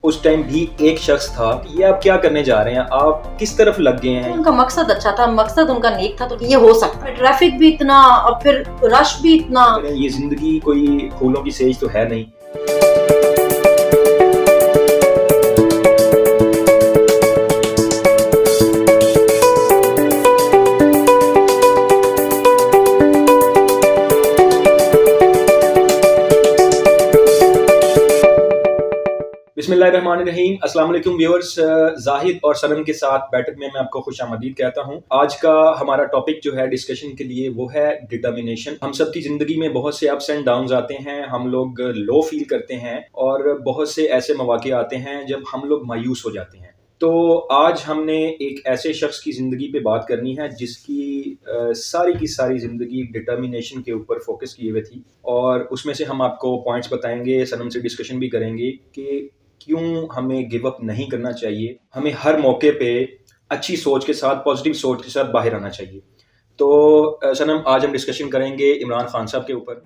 उस टाइम भी एक शख्स था। ये आप क्या करने जा रहे हैं, आप किस तरफ लग गए हैं? उनका मकसद अच्छा था, मकसद उनका नेक था, तो ये हो सकता है। ट्रैफिक भी इतना और फिर रश भी इतना। ये जिंदगी कोई फूलों की सेज तो है नहीं। बिस्मिल्लाहिर्रहमानिर्रहीम। अस्सलाम वालेकुम व्यूअर्स, जाहिद और सनम के साथ बैठक में मैं आपको खुशामदीद कहता हूँ। आज का हमारा टॉपिक जो है डिस्कशन के लिए वो है डिटर्मिनेशन। हम सबकी ज़िंदगी में बहुत से अप्स एंड डाउन्स आते हैं, हम लोग लो फील करते हैं और बहुत से ऐसे मौके आते हैं जब हम लोग मायूस हो जाते हैं। तो आज हमने एक ऐसे शख्स की ज़िंदगी पे बात करनी है जिसकी सारी की सारी ज़िंदगी डिटर्मिनेशन के ऊपर फोकस किए हुए थी, और उसमें से हम आपको पॉइंट्स बताएंगे, सनम से डिस्कशन भी करेंगे कि क्यों हमें गिव अप नहीं करना चाहिए, हमें हर मौके पे अच्छी सोच के साथ, पॉजिटिव सोच के साथ बाहर आना चाहिए। तो सनम, आज हम डिस्कशन करेंगे इमरान खान साहब के ऊपर।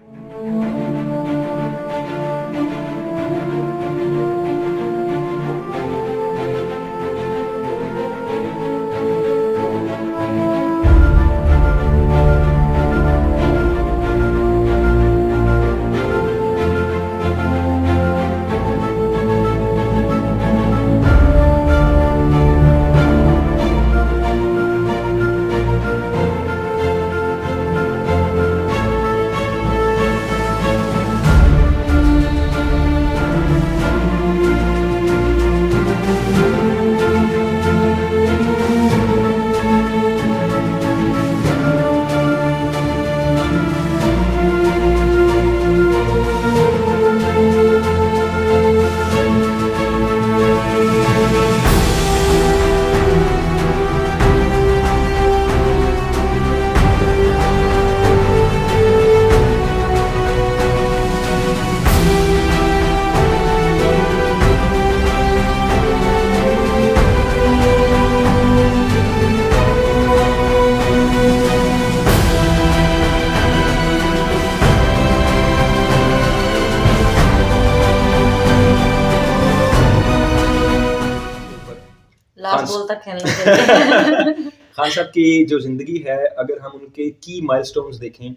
लास्ट बॉल तक खेलना चाहिए। खान साहब की जो ज़िंदगी है, अगर हम उनके की माइलस्टोन्स देखें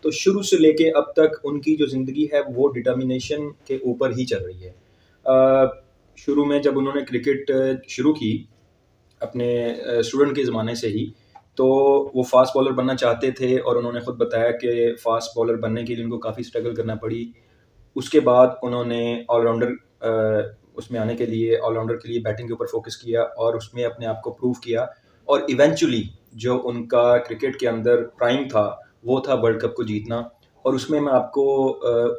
तो शुरू से लेके अब तक उनकी जो ज़िंदगी है वो डिटर्मिनेशन के ऊपर ही चल रही है। शुरू में जब उन्होंने क्रिकेट शुरू की अपने स्टूडेंट के ज़माने से ही, तो वो फास्ट बॉलर बनना चाहते थे और उन्होंने ख़ुद बताया कि फास्ट बॉलर बनने के लिए उनको काफ़ी स्ट्रगल करना पड़ी। उसके बाद उन्होंने ऑलराउंडर उसमें आने के लिए, ऑलराउंडर के लिए बैटिंग के ऊपर फोकस किया और उसमें अपने आप को प्रूव किया, और इवेंचुअली जो उनका क्रिकेट के अंदर प्राइम था वो था वर्ल्ड कप को जीतना। और उसमें मैं आपको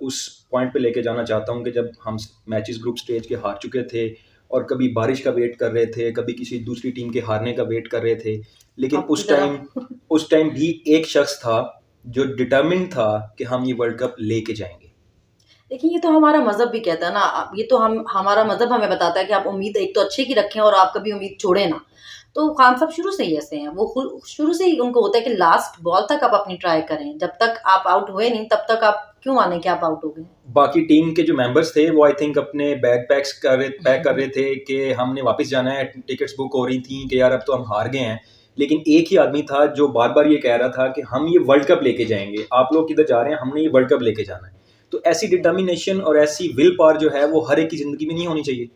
उस पॉइंट पे लेके जाना चाहता हूँ कि जब हम मैचेस ग्रुप स्टेज के हार चुके थे और कभी बारिश का वेट कर रहे थे, कभी किसी दूसरी टीम के हारने का वेट कर रहे थे, लेकिन उस टाइम भी एक शख्स था जो डिटर्मिन्ड था कि हम ये वर्ल्ड कप लेके जाएंगे। देखिए, ये तो हमारा मज़हब भी कहता है ना, ये तो हमारा मज़हब हमें बताता है कि आप उम्मीद एक तो अच्छे की रखें और आप कभी उम्मीद छोड़ें ना। तो खान साहब शुरू से ही ऐसे हैं, वो शुरू से ही उनको होता है कि लास्ट बॉल तक आप अपनी ट्राई करें, जब तक आप आउट हुए नहीं तब तक आप क्यों माने कि आप आउट हो गए। बाकी टीम के जो मेंबर्स थे वो आई थिंक अपने बैग पैक कर रहे थे कि हमने वापस जाना है, टिकट्स बुक हो रही थी कि यार अब तो हम हार गए हैं, लेकिन एक ही आदमी था जो बार बार ये कह रहा था कि हम ये वर्ल्ड कप लेके जाएंगे, आप लोग किधर जा रहे हैं, हमने ये वर्ल्ड कप लेके जाना है। तो ऐसी डिटर्मिनेशन और ऐसी विल पावर जो है वो हर एक की जिंदगी में नहीं होनी चाहिए।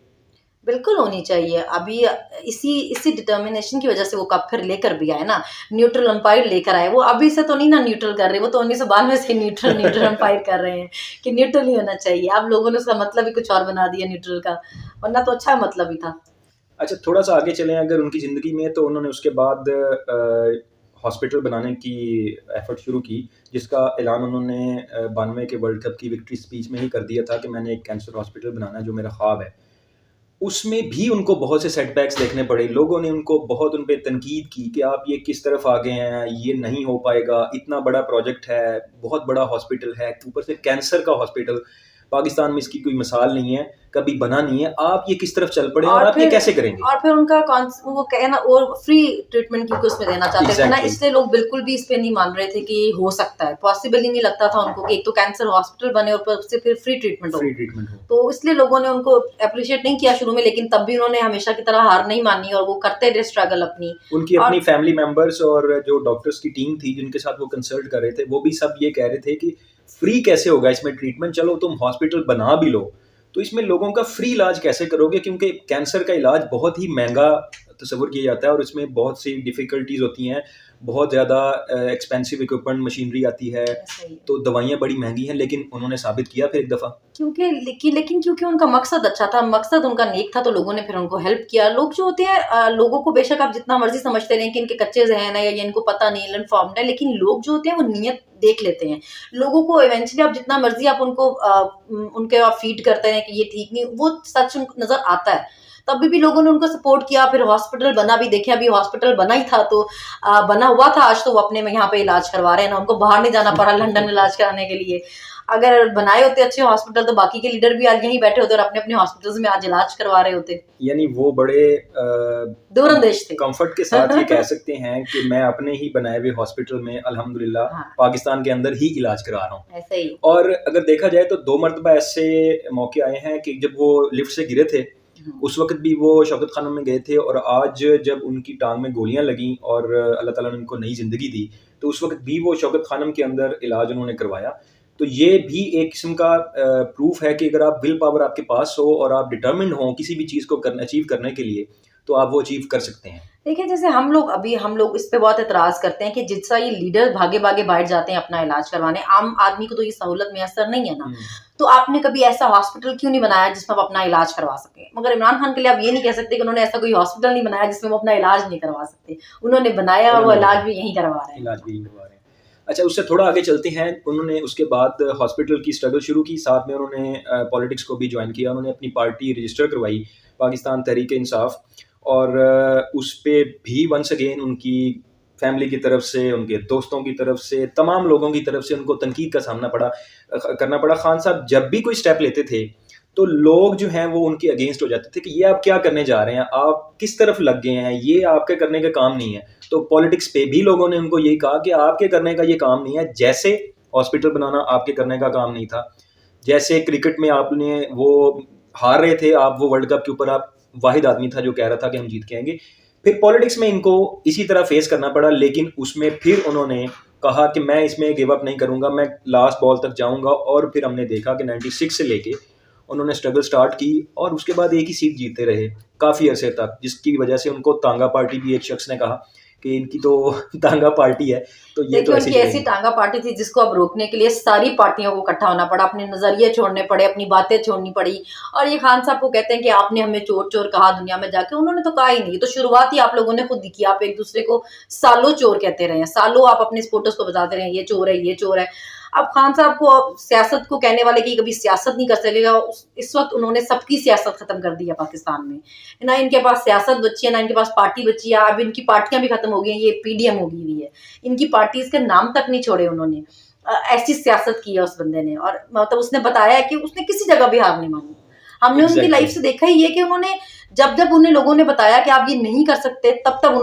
बिल्कुल होनी चाहिए। अभी इसी डिटर्मिनेशन की वजह से वो कप फिर लेकर भी आए ना, न्यूट्रल अंपायर लेकर आए। वो अभी से तो नहीं ना न्यूट्रल कर रहे, वो तो 1992 से न्यूट्रल अंपायर कर रहे हैं कि न्यूट्रल ही होना चाहिए। आप लोगों ने उसका मतलब ही कुछ और बना दिया न्यूट्रल का, वरना तो अच्छा मतलब ही था। अच्छा, थोड़ा सा आगे चलें अगर उनकी ज़िंदगी में, तो उन्होंने उसके बाद हॉस्पिटल बनाने की एफर्ट शुरू की, जिसका ऐलान उन्होंने 92 के वर्ल्ड कप की विक्ट्री स्पीच में ही कर दिया था कि मैंने एक कैंसर हॉस्पिटल बनाना है जो मेरा ख्वाब है। उसमें भी उनको बहुत से सेटबैक्स देखने पड़े, लोगों ने उनको बहुत उन पे तनकीद की कि आप ये किस तरफ आ गए हैं, ये नहीं हो पाएगा, इतना बड़ा प्रोजेक्ट है, बहुत बड़ा हॉस्पिटल है, ऊपर से कैंसर का हॉस्पिटल, पाकिस्तान में इसकी कोई मिसाल नहीं है। कभी बना नहीं है, आप ये किस तरफ चल पड़े और और आप ये फिर कैसे करेंगे? और फिर उनका वो कहना और फ्री ट्रीटमेंट की उसमें देना चाहते थे ना, एग्जैक्टली, इसलिए लोग बिल्कुल भी इस पे नहीं मान रहे थे कि ये हो सकता है, पॉसिबल ही नहीं लगता था उनको कि एक तो कैंसर हॉस्पिटल बने और ऊपर से फिर फ्री ट्रीटमेंट हो। फ्री ट्रीटमेंट हो। तो इसलिए लोगों ने उनको अप्रिशिएट नहीं किया शुरू में, लेकिन तब भी उन्होंने हमेशा की तरह हार नहीं मानी और वो करते रहे स्ट्रगल अपनी। उनकी और अपनी फैमिली मेंबर्स और जो डॉक्टर्स की टीम थी जिनके साथ वो कंसल्ट कर रहे थे, वो भी सब ये कह रहे थे कि फ्री कैसे होगा इसमें ट्रीटमेंट, चलो तुम हॉस्पिटल बना भी लो तो इसमें लोगों का फ्री इलाज कैसे करोगे, क्योंकि कैंसर का इलाज बहुत ही महंगा तस्वुर किया जाता है और इसमें बहुत सी डिफ़िकल्टीज होती हैं, बहुत ज़्यादा एक्सपेंसिव इक्विपमेंट मशीनरी आती है, सही है। तो दवाइयाँ बड़ी महंगी हैं, लेकिन उन्होंने साबित किया फिर एक दफ़ा। लेकिन क्योंकि उनका मकसद अच्छा था, मकसद उनका नेक था, तो लोगों ने फिर उनको हेल्प किया। लोग जो होते हैं लोगों को बेशक आप जितना मर्ज़ी समझते रहें कि इनके कच्चे ज़हन है या ये इनको पता नहीं, इल इन्फॉर्म्ड है, लेकिन लोग जो होते हैं वो नीयत देख लेते हैं। लोगों को इवेंचुअली आप जितना मर्ज़ी आप उनको उनके आप फीड करते रहें कि ये ठीक नहीं, वो सच उनको नज़र आता है। तभी भी लोगों ने उनको सपोर्ट किया, फिर हॉस्पिटल बना भी, देखिए अभी हॉस्पिटल बना ही था तो बना हुआ था, आज तो वो अपने में यहाँ पे इलाज करवा रहे हैं ना, उनको बाहर नहीं जाना पड़ा लंदन इलाज कराने के लिए। अगर बनाए होते अच्छे हॉस्पिटल तो बाकी के लीडर भी आज यहीं बैठे होते और अपने-अपने हॉस्पिटल्स में आज इलाज करवा रहे होते। यानी वो बड़े दूरंदेश थे। कंफर्ट के साथ ये कह सकते हैं कि मैं अपने ही बनाए हुए हॉस्पिटल में अल्हम्दुलिल्लाह हाँ, पाकिस्तान के अंदर ही इलाज करा रहा हूँ। ऐसे ही। और अगर देखा जाए तो 2 मर्तबा ऐसे मौके आए हैं कि जब वो लिफ्ट से गिरे थे, हुँ, उस वक़्त भी वो शौकत खानम में गए थे और आज जब उनकी टाँग में गोलियाँ लगीं और अल्लाह ताला ने उनको नई ज़िंदगी दी, तो उस वक़्त भी वो शौकत खानम के अंदर इलाज उन्होंने करवाया। तो ये भी एक किस्म का प्रूफ़ है कि अगर आप विल पावर आपके पास हो और आप डिटरमिन्ड हों किसी भी चीज़ को अचीव करने के लिए, तो आप वो अचीव कर सकते हैं। देखिए जैसे हम लोग इस पे बहुत एतराज़ करते हैं कि जितना ये लीडर भागे-भागे बाहर जाते हैं अपना इलाज करवाने, आम आदमी को तो ये सहूलत मैसर नहीं है ना। हुँ, तो आपने कभी ऐसा हॉस्पिटल क्यों नहीं बनाया जिसमें आप अपना इलाज करवा सकें? मगर इमरान खान के लिए आप ये नहीं कह सकते कि उन्होंने ऐसा कोई हॉस्पिटल नहीं बनाया जिसमें वो अपना इलाज नहीं करवा सकते। उन्होंने बनाया और वो उन्होंने इलाज भी यहीं करवा रहे हैं। इलाज भी करवा रहे हैं। अच्छा, उससे थोड़ा आगे चलते हैं। उन्होंने उसके बाद हॉस्पिटल की स्ट्रगल शुरू की, साथ में उन्होंने पॉलिटिक्स को भी जॉइन किया। उन्होंने अपनी पार्टी रजिस्टर करवाई, पाकिस्तान तहरीक-ए-इंसाफ, और उस पे भी वंस अगेन उनकी फैमिली की तरफ से, उनके दोस्तों की तरफ से, तमाम लोगों की तरफ से उनको तनकीद का सामना करना पड़ा। खान साहब जब भी कोई स्टेप लेते थे, तो लोग जो हैं वो उनके अगेंस्ट हो जाते थे कि ये आप क्या करने जा रहे हैं? आप किस तरफ लग गए हैं? ये आपके करने का काम नहीं है। तो पॉलिटिक्स पे भी लोगों ने उनको यही कहा कि आपके करने का ये काम नहीं है। जैसे हॉस्पिटल बनाना आपके करने का काम नहीं था। जैसे क्रिकेट में आपने वो हार रहे थे, आप वो वर्ल्ड कप के ऊपर आप वाहिद आदमी था जो कह रहा था कि हम जीत के आएँगे। फिर पॉलिटिक्स में इनको इसी तरह फेस करना पड़ा, लेकिन उसमें फिर उन्होंने कहा कि मैं इसमें गिव अप नहीं करूँगा, मैं लास्ट बॉल तक जाऊँगा। और फिर हमने देखा कि 96 से लेके उन्होंने स्ट्रगल स्टार्ट की और उसके बाद एक ही सीट जीतते रहे काफ़ी अरसे तक, जिसकी वजह से उनको तांगा पार्टी भी एक शख्स ने कहा कि इनकी तो तांगा पार्टी है, तो ये तो देखिए ऐसे उनकी ऐसी चलेगी। टांगा पार्टी थी जिसको अब रोकने के लिए सारी पार्टियों को इकट्ठा होना पड़ा, अपने नज़रिए छोड़ने पड़े, अपनी बातें छोड़नी पड़ी। और ये खान साहब को कहते हैं कि आपने हमें चोर-चोर कहा दुनिया में जाके, उन्होंने तो कहा ही नहीं। ये तो शुरुआत ही आप लोगों ने खुद ही की। आप एक-दूसरे को सालों चोर कहते रहे हैं, सालों आप अपने सपोर्टर्स को बताते रहे हैं, ये चोर है, ये चोर है। अब खान साहब को सियासत को कहने वाले की कभी सियासत नहीं कर सकेगा, इस वक़्त उन्होंने सबकी सियासत खत्म कर दी है पाकिस्तान में। ना इनके पास सियासत बची है, ना इनके पास पार्टी बची है, अब इनकी पार्टियाँ भी खत्म हो गई हैं, ये पीडीएम हो गई हुई है। इनकी पार्टीज़ के नाम तक नहीं छोड़े उन्होंने। ऐसी सियासत की है उस बंदे ने, और मतलब उसने बताया है कि उसने किसी जगह भी हार नहीं मानी। हमने उनकी एग्ज़ैक्टली। लाइफ से देखा ही है कि उन्होंने जब-जब उन्हें लोगों ने बताया कि आप ये नहीं कर सकते, तब-तब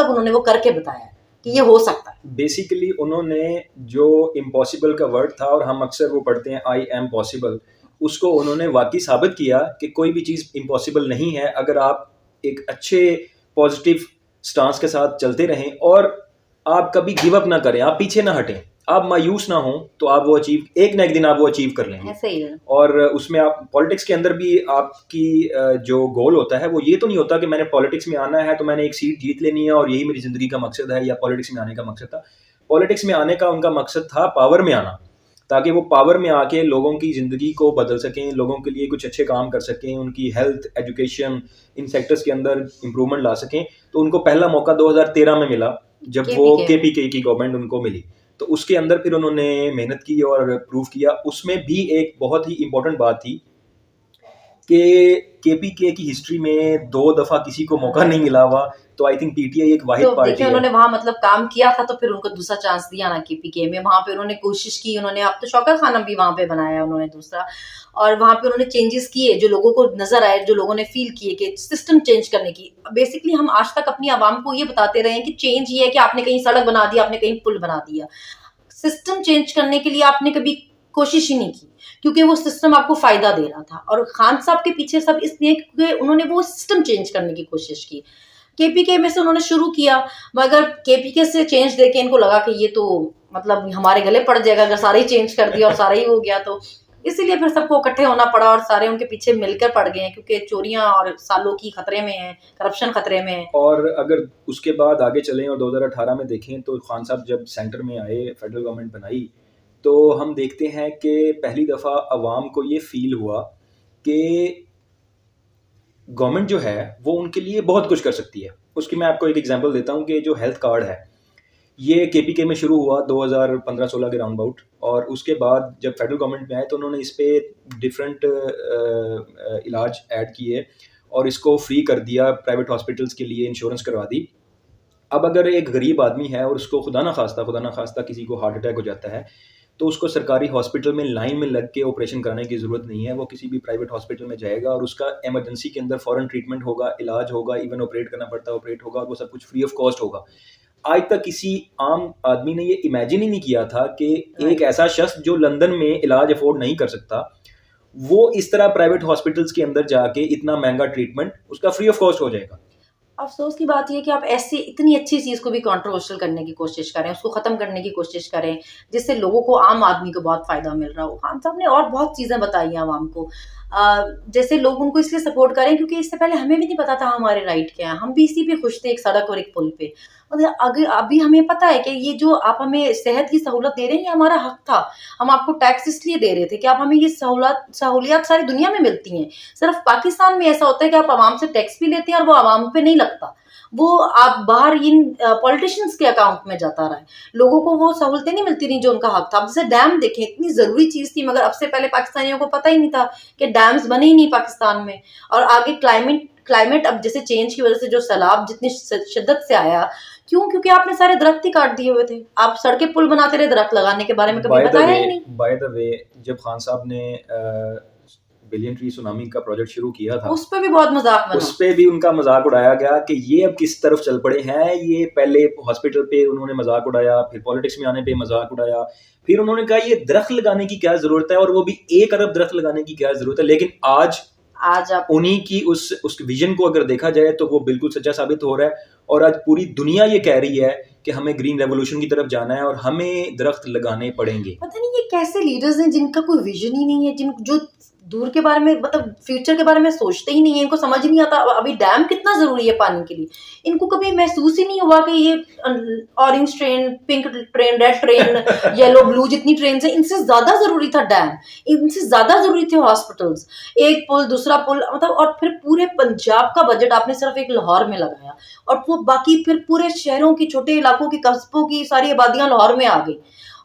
उन्होंने वो करके बताया कि ये हो सकता है। बेसिकली उन्होंने जो इम्पॉसिबल का वर्ड था और हम अक्सर वो पढ़ते हैं आई एम पॉसिबल, उसको उन्होंने वाक़ई साबित किया कि कोई भी चीज़ इम्पॉसिबल नहीं है अगर आप एक अच्छे पॉज़िटिव स्टांस के साथ चलते रहें और आप कभी गिव अप ना करें, आप पीछे ना हटें, आप मायूस ना हों, तो आप वो एक ना एक दिन आप वो अचीव कर लेंगे। ऐसे ही है। और उसमें आप पॉलिटिक्स के अंदर भी आपकी जो गोल होता है वो ये तो नहीं होता कि मैंने पॉलिटिक्स में आना है तो मैंने एक सीट जीत लेनी है और यही मेरी ज़िंदगी का मकसद है या पॉलिटिक्स में आने का मकसद था। पॉलिटिक्स में आने का उनका मकसद था पावर में आना, ताकि वो पावर में आके लोगों की ज़िंदगी को बदल सकें, लोगों के लिए कुछ अच्छे काम कर सकें, उनकी हेल्थ, एजुकेशन, इन सेक्टर्स के अंदर इम्प्रूवमेंट ला सकें। तो उनको पहला मौका 2013 में मिला, जब वो केपीके में। केपीके की गवर्नमेंट उनको मिली। तो उसके अंदर फिर उन्होंने मेहनत की और प्रूव किया। उसमें भी एक बहुत ही इम्पोर्टेंट बात थी कि केपीके की हिस्ट्री में 2 दफ़ा किसी को मौका नहीं मिला हुआ, तो आई थिंक पीटीआई एक वाहिद तो पार्टी देखिए है। उन्होंने वहां मतलब काम किया था तो फिर उनको दूसरा चांस दिया ना केपीके में, वहां पे उन्होंने कोशिश की, उन्होंने अब तो शौकत खाना भी वहां पे बनाया उन्होंने दूसरा, और वहां पे उन्होंने चेंजेस किए जो लोगों को नजर आए, जो लोगों ने फील किए कि सिस्टम चेंज करने की। बेसिकली हम आज तक अपनी आवाम को ये बताते रहे हैं कि चेंज ये है कि आपने कहीं सड़क बना दिया, आपने कहीं पुल बना दिया, सिस्टम चेंज करने के लिए आपने कभी कोशिश ही नहीं की, क्योंकि वो सिस्टम आपको फायदा दे रहा था। और खान साहब के पीछे सब इसलिए क्योंकि उन्होंने वो सिस्टम चेंज करने की कोशिश की। केपीके में से उन्होंने शुरू किया, मगर केपीके से चेंज देके इनको लगा कि ये तो मतलब हमारे गले पड़ जाएगा अगर सारे ही चेंज कर दिया और सारा ही हो गया, तो इसीलिए फिर सबको इकट्ठे होना पड़ा और सारे उनके पीछे मिलकर पड़ गए हैं, क्योंकि चोरियां और सालों की खतरे में है, करप्शन खतरे में है। और अगर उसके बाद आगे चलें और 2018 में देखें तो खान साहब जब सेंटर में आए, फेडरल गवर्नमेंट बनाई, तो हम देखते हैं कि पहली दफ़ा अवाम को ये फील हुआ कि गवर्नमेंट जो है वो उनके लिए बहुत कुछ कर सकती है। उसकी मैं आपको एक एग्जांपल देता हूँ कि जो हेल्थ कार्ड है, ये केपीके में शुरू हुआ 2015-16 के राउंड अबाउट, और उसके बाद जब फेडरल गवर्नमेंट में आए तो उन्होंने इस पे डिफरेंट इलाज ऐड किए और इसको फ्री कर दिया, प्राइवेट हॉस्पिटल्स के लिए इंश्योरेंस करवा दी। अब अगर एक गरीब आदमी है और उसको खुदा ना खास्ता किसी को हार्ट अटैक हो जाता है, तो उसको सरकारी हॉस्पिटल में लाइन में लग के ऑपरेशन कराने की ज़रूरत नहीं है। वो किसी भी प्राइवेट हॉस्पिटल में जाएगा और उसका इमरजेंसी के अंदर फ़ौरन ट्रीटमेंट होगा, इलाज होगा, इवन ऑपरेट करना पड़ता है ऑपरेट होगा, और वो सब कुछ फ्री ऑफ कॉस्ट होगा। आज तक किसी आम आदमी ने ये इमेजिन ही नहीं किया था कि एक ऐसा शख्स जो लंदन में इलाज अफोर्ड नहीं कर सकता, वो इस तरह प्राइवेट हॉस्पिटल्स के अंदर जाके इतना महंगा ट्रीटमेंट उसका फ्री ऑफ कॉस्ट हो जाएगा। अफ़सोस की बात ये है कि आप ऐसी इतनी अच्छी चीज़ को भी कंट्रोवर्शियल करने की कोशिश करें, उसको ख़त्म करने की कोशिश करें, जिससे लोगों को, आम आदमी को बहुत फ़ायदा मिल रहा हो। खान साहब ने और बहुत चीज़ें बताई हैं आवाम को। जैसे लोग उनको इसलिए सपोर्ट करें क्योंकि इससे पहले हमें भी नहीं पता था हमारे राइट क्या हैं। हम भी इसी पे खुश थे, एक सड़क और एक पुल पे। मतलब अगर अभी हमें पता है कि ये जो आप हमें सेहत की सहूलत दे रहे हैं, ये हमारा हक था। हम आपको टैक्स इसलिए दे रहे थे कि आप हमें ये सहूलियत सारी दुनिया में मिलती हैं। सिर्फ़ पाकिस्तान में ऐसा होता है कि आप आवाम से टैक्स भी लेते हैं और वो आवाम पे नहीं लगता। वो आप बाहर इन पॉलिटिशियंस के अकाउंट में जाता रहा है। लोगों को वो सहूलतें नहीं मिलती रहीं जो उनका हक था। अब जैसे डैम देखें, इतनी ज़रूरी चीज़ थी, मगर अब से पहले पाकिस्तानियों को पता ही नहीं था कि डैम्स बने ही नहीं पाकिस्तान में। और आगे क्लाइमेट अब जैसे चेंज की वज़ह से जो सैलाब जितनी शिद्दत से आया, क्यों? क्योंकि आपने सारे दरख्त ही काट दिए हुए थे। आप सड़कें पुल बनाते रहे, दरख्त लगाने के बारे में कभी बताया ही नहीं। बाय द वे जब खान साहब ने बिलियन ट्री सुनामी का प्रोजेक्ट शुरू किया था, उस पे भी बहुत मजाक बना। उस पे भी उनका मजाक उड़ाया गया कि ये अब किस तरफ चल पड़े हैं। ये पहले हॉस्पिटल पे उन्होंने मजाक उड़ाया, फिर पॉलिटिक्स में आने पे मजाक उड़ाया, फिर उन्होंने कहा ये दरख्त लगाने की क्या जरूरत है, और वो भी 1 अरब दरख्त लगाने की क्या जरूरत है। लेकिन आज आप उन्हीं की उस विजन को अगर देखा जाए तो वो बिल्कुल सच्चा साबित हो रहा है। और आज पूरी दुनिया ये कह रही है कि हमें ग्रीन रेवोल्यूशन की तरफ जाना है और हमें दरख्त लगाने पड़ेंगे। पता नहीं ये कैसे लीडर्स हैं जिनका कोई विजन ही नहीं है, जिन जो दूर के बारे में, मतलब फ्यूचर के बारे में सोचते ही नहीं है। इनको समझ ही नहीं आता अभी डैम कितना जरूरी है पानी के लिए। इनको कभी महसूस ही नहीं हुआ कि ये orange train, pink train, red train, yellow blue जितनी ट्रेन है, इनसे ज्यादा जरूरी था डैम, इनसे ज्यादा जरूरी थे हॉस्पिटल्स, एक पुल दूसरा पुल, मतलब। और फिर पूरे पंजाब का बजट आपने सिर्फ एक लाहौर में लगाया, और वो बाकी फिर पूरे शहरों की, छोटे इलाकों की, कस्बों की सारी आबादियां लाहौर में आ गई।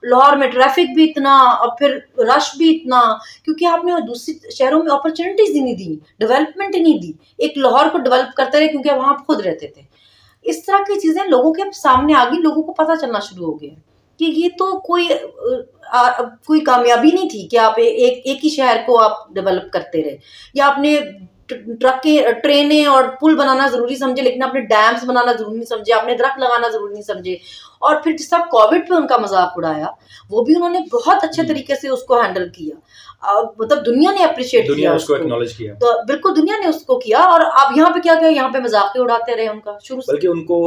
लाहौर में ट्रैफिक भी इतना और फिर रश भी इतना, क्योंकि आपने दूसरी शहरों में अपॉर्चुनिटीज ही नहीं दी, डेवलपमेंट ही नहीं दी। एक लाहौर को डेवलप करते रहे क्योंकि वहां आप खुद रहते थे। इस तरह की चीजें लोगों के सामने आ गई, लोगों को पता चलना शुरू हो गया कि ये तो कोई कामयाबी नहीं थी कि आप एक ही शहर को आप डेवलप करते रहे, या आपने ट्रकें, ट्रेनें और पुल बनाना जरूरी समझे, लेकिन आपने डैम्स बनाना जरूरी नहीं समझे, आपने दरख्त लगाना जरूरी नहीं समझे। और फिर जिस तरह कोविड पे उनका मजाक उड़ाया, वो भी उन्होंने बहुत अच्छे तरीके से उसको हैंडल किया। मतलब दुनिया ने अप्रिशिएट किया, उसको एक्नॉलेज किया, तो बिल्कुल दुनिया ने उसको किया। और आप यहाँ पे क्या किया, यहाँ पे मजाक ही उड़ाते रहे उनका शुरू से। बल्कि उनको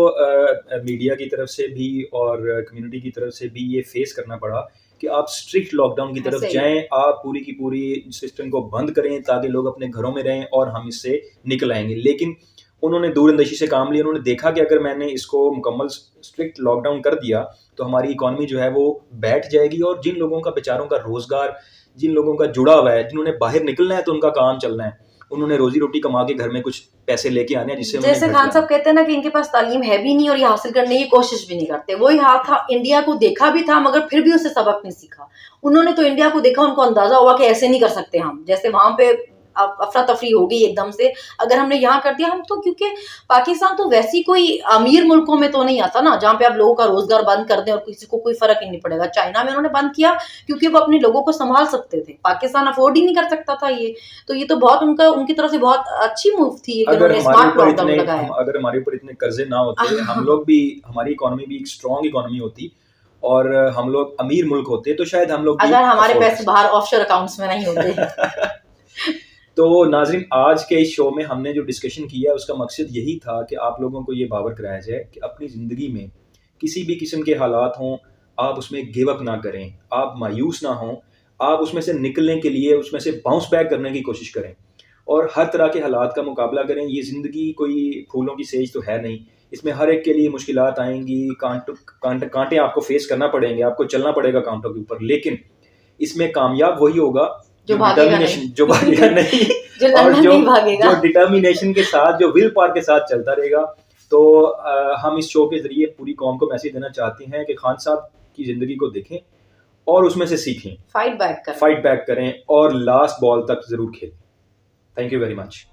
मीडिया की तरफ से भी और कम्युनिटी की तरफ से भी ये फेस करना पड़ा कि आप स्ट्रिक्ट लॉकडाउन की तरफ जाएं, आप पूरी की पूरी सिस्टम को बंद करें ताकि लोग अपने घरों में रहें और हम इससे निकल आएंगे। लेकिन उन्होंने दूरंदेशी से काम लिया। उन्होंने देखा कि अगर मैंने इसको मुकम्मल स्ट्रिक्ट लॉकडाउन कर दिया तो हमारी इकॉनमी जो है वो बैठ जाएगी, और जिन लोगों का बेचारों का रोजगार, जिन लोगों का जुड़ा हुआ है, जिन्होंने बाहर निकलना है तो उनका काम चलना है, उन्होंने रोजी रोटी कमा के घर में कुछ पैसे लेके आने हैं, जिससे जैसे खान साहब कहते हैं ना कि इनके पास तालीम है भी नहीं और ये हासिल करने की कोशिश भी नहीं करते। वही हाल था, इंडिया को देखा भी था मगर फिर भी उससे सबक नहीं सीखा। उन्होंने तो इंडिया को देखा, उनको अंदाजा हुआ कि ऐसे नहीं कर सकते हम। जैसे वहां पे अफरा तफरी हो गई एकदम से, अगर हमने यहाँ कर दिया हम तो, क्योंकि पाकिस्तान तो वैसी कोई अमीर मुल्कों में तो नहीं आता ना जहाँ पे आप लोगों का रोजगार बंद कर दें और किसी को कोई फर्क ही नहीं पड़ेगा। चाइना में उन्होंने बंद किया क्योंकि वो अपने लोगों को संभाल सकते थे, पाकिस्तान अफोर्ड ही नहीं कर सकता था ये। तो ये तो बहुत उनकी तरफ से बहुत अच्छी मूव थी कि उन्होंने स्मार्ट लॉकडाउन लगाया। अगर हमारे ऊपर इतने कर्जे ना होते, हम लोग भी, हमारी इकोनॉमी भी एक स्ट्रॉन्ग इकोनॉमी होती और हम लोग अमीर मुल्क होते, तो शायद हम लोग अगर हमारे पैसे बाहर ऑफशोर अकाउंट्स में नहीं होते। तो नाज़रीन, आज के इस शो में हमने जो डिस्कशन किया उसका मकसद यही था कि आप लोगों को ये बावर कराया जाए कि अपनी ज़िंदगी में किसी भी किस्म के हालात हों, आप उसमें गिव अप ना करें, आप मायूस ना हों, आप उसमें से निकलने के लिए, उसमें से बाउंस बैक करने की कोशिश करें और हर तरह के हालात का मुकाबला करें। ये ज़िंदगी कोई फूलों की सेज तो है नहीं, इसमें हर एक के लिए मुश्किलात आएंगी, कांटे आपको फेस करना पड़ेंगे, आपको चलना पड़ेगा कांटों के ऊपर, लेकिन इसमें कामयाब वही होगा जो भागेगा नहीं, जो भागेगा नहीं जो और लड़ना नहीं भागेगा, जो डिटर्मिनेशन के साथ, जो विल पावर के साथ चलता रहेगा। तो हम इस शो के जरिए पूरी कौम को मैसेज देना चाहते हैं कि खान साहब की जिंदगी को देखें और उसमें से सीखें, फाइट बैक करें और लास्ट बॉल तक जरूर खेलें। Thank you very much.